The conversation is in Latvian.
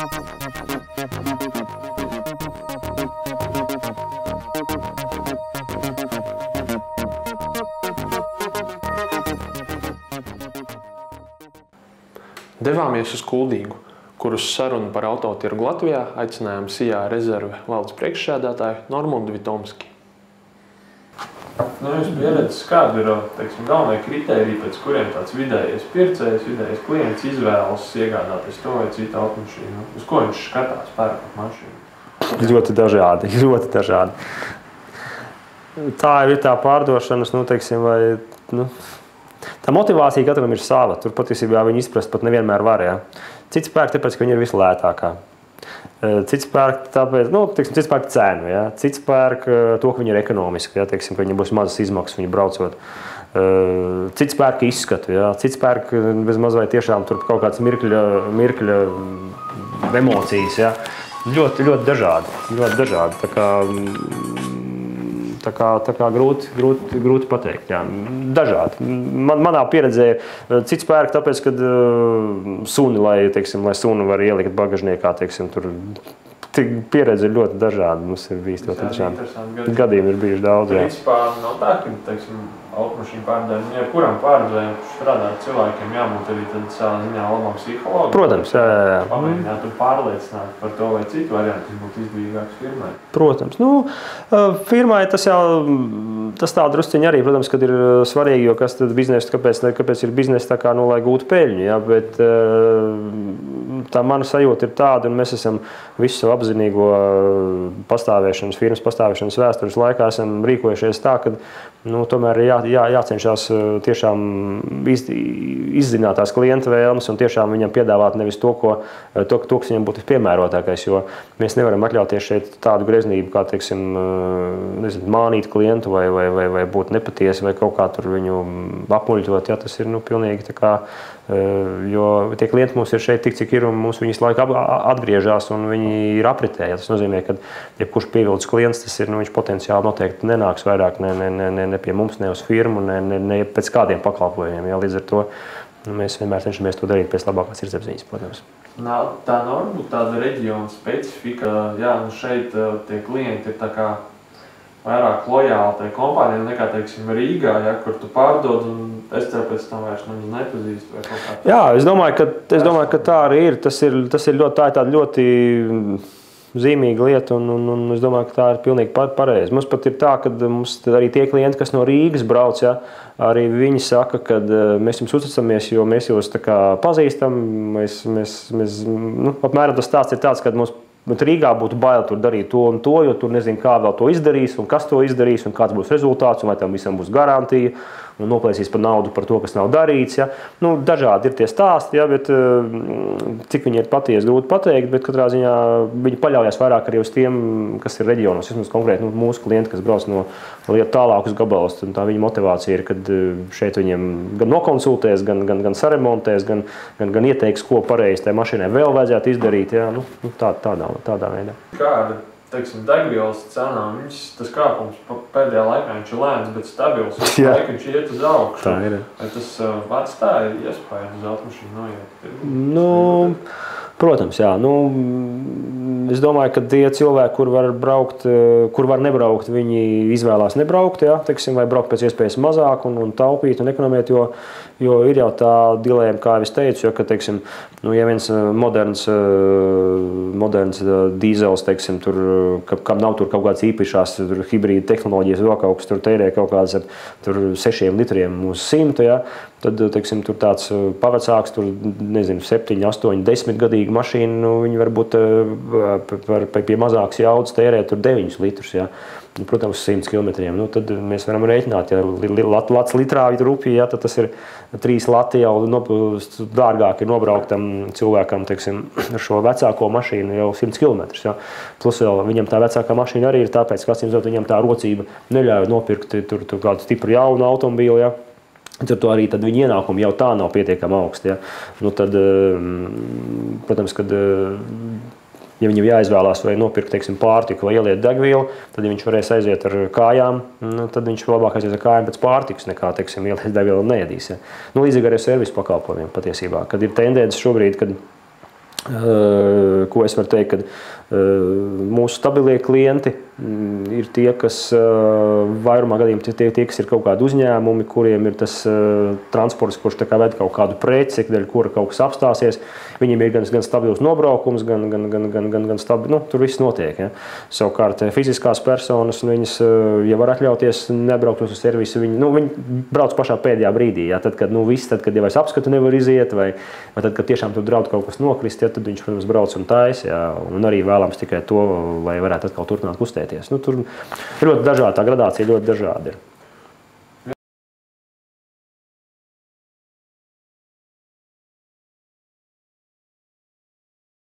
Devāmies uz Kuldīgu, kur uz sarunu par autotirgu Latvijā aicinājām SIA rezerve valdes priekšsēdētāju Normundu Vitomski. Jūs pieredzes, kāda ir, galvenie kritēriji, pēc kuriem tāds vidējais pircējs, vidējais klients izvēlas iegādāties to vai citu automašīnu? Uz ko viņš skatās pērkot mašīnu? Ļoti dažādi. Tā ir tā pārdošanas, tā motivācija katram ir sava. Tur patiesībā viņi izprast pat nevienmēr var. Ja? Cits pērk tāpēc, ka viņi ir vislētākā. Cits pērk tāpēc, cits pērk cēnu. Ja? Cits pērk to, ka viņi ir ekonomiski, ja? Ka viņiem būs mazas izmaksas viņi braucot. Cits pērk izskatu. Ja? Cits pērk bez mazvai tiešām tur kaut kāds mirkļa emocijas. Ja? Ļoti dažādi. Tā kā grūti pateikt. Jā. Dažādi. Manā pieredzē cits pērk tāpēc, kad suni, lai suni var ielikt bagažniekā, tur pieredze ir ļoti dažāda. Mums ir bijis ļoti dažādi. Gadījumi ir bijuši daudz. Principā nav tā, ka, automašīnu pārdēļ, jebkuram pārdēļ strādāt cilvēkiem jābūt arī savā ziņā labam psihologam. Protams, jā. Pamēģināt un pārliecināt par to, vai citu variantu, kas būtu izdevīgāks firmai. Protams. Firmai tas tā drusciņi arī, protams, kad ir svarīgi, jo kas tad biznesa, kāpēc ir biznesa tā kā, lai gūtu peļņu, ja? Bet tā mana sajūta ir tāda, un mēs esam visu savu apzinīgo firmas pastāvēšanas vēstures laikā esam rīkojušies tā, ka tomēr ir jācenšas tiešām izzināt tās klienta vēlmes un tiešām viņam piedāvāt nevis to, kas viņam būtu piemērotākais, jo mēs nevaram atļauties šeit tādu greznību, kā, mānīt klientu vai būt nepatiesi vai kaut kā tur viņu apuļķot, ja tas ir, pilnīgi tā kā, jo tie klienti mums ir šeit tik, cik ir, un mums viņas laika atgriežās un viņi ir apritē. Ja tas nozīmē, ka jebkurš pievilcis klients, tas ir, viņš potenciāli noteikti nenāks vairāk ne pie mums, ne uz firmu, ne pēc kādiem pakalpojumiem. Ja, līdz ar to mēs vienmēr cenšamies to darīt pēc labākās sirdsapziņas, protams. Tā nav varbūt tāda reģiona specifika, šeit tie klienti ir tā kā vairāk lojāli tai kompānijai nekā, Rīgā, ja, kur tu pārdod, un es tev pēc tam vairs nepazīstu vai kaut kā tā. Jā, es domāju, ka tā arī ir. Tas ir tāda ļoti zīmīga lieta, un es domāju, ka tā ir pilnīgi pareizi. Mums pat ir tā, ka mums arī tie klienti, kas no Rīgas brauc, ja, arī viņi saka, ka mēs jums uzticamies, jo mēs jūs tā kā pazīstam. Apmēram tas stāsts ir tāds, ka mums Rīgā būtu bail tur darīt to un to, jo tur nezinu, kā vēl to izdarīs, un kas to izdarīs, un kāds būs rezultāts, un vai tam visam būs garantija, un noplēsīs par naudu par to, kas nav darīts. Ja. Dažādi ir tie stāsti, ja, bet cik viņi ir patiesi grūti pateikt, bet katrā ziņā viņi paļaujas vairāk arī uz tiem, kas ir reģionos. Vismaz konkrēti mūsu klienti, kas brauc no tālākus gabalus, un tā viņa motivācija ir, kad šeit viņiem gan nokonsultēs, gan saremontēs, gan ieteiks, ko pareizi tai mašīnai vēl vajadzētu izdarīt. Ja. Tādā veidā. Kā ar degvielas cenām, tas kāpums pēdējā laikā viņš ir lēns, bet stabils, un laika viņš iet uz augšu. Tā ir. Vai tas atstāja iespēju uz automašīnu noiet? Protams, jā. Es domāju, ka tie cilvēki, kur var nebraukt, viņi izvēlās nebraukt, ja, vai braukt pēc iespējas mazāk un taupīt un ekonomēt, jo ir jau tā dilēma, kā es teicu, jo, ka, ja viens moderns dīzels, kam nav tur kaut kādas īpašās hibrīda tehnoloģijas, vēl kaut kas tur tērē kaut kādas ar 6 litriem uz 100, ja, tad, tur tāds pavecāks, 7, 8, 10 gadīga mašīna, viņi varbūt pie mazākas jaudas tērē 9 litrus, ja. Protams, 100 km. Tad mēs varam rēķināt, ja lats litrā ir rupji, ja, tad tas ir 3 lati jau dārgāk ir nobrauktam cilvēkam, ar šo vecāko mašīnu jau 100 km. Ja. Plus vēl viņam tā vecākā mašīna arī ir tāpēc, ka viņam tā rocība neļauj nopirkt tur kādu stipru jaunu automobīlu. Ja. Tur arī viņa ienākumi jau tā nav pietiekami augsti. Ja. Tad, protams, kad ja viņam jāizvēlās vai nopirkt, pārtiku vai ieliet degvielu, tad, ja viņš varēs aiziet ar kājām, tad viņš labāk aizies ar kājām pēc pārtikas nekā, ieliet degvielu un neēdīs. Ja. Līdzīgi arī servisu pakalpojumiem patiesībā, kad ir tendence šobrīd, kad Ko es varu teikt, ka mūsu stabilie klienti ir tie, kas vairumā gadījumā tie, kas ir kaut kādi uzņēmumi, kuriem ir tas transports, kurš tā kā ved kaut kādu preci, dēļ kura kaut kas apstāsies. Viņiem ir gan stabils nobraukums, gan stabils, nu, tur viss notiek. Ja. Savukārt fiziskās personas, viņas, ja var atļauties nebraukt uz servisu, viņi brauc pašā pēdējā brīdī. Ja. Tad, kad jau es apskatu nevar iziet, vai tad, kad tiešām tur draud kaut kas nokrist, ja, tad viņš, protams, brauc un taisa. Ja, un arī vēlams tikai to, lai varētu atkal turpināt kustēties. Nu, tur ļoti dažādi, tā gradācija ļoti dažāda ir.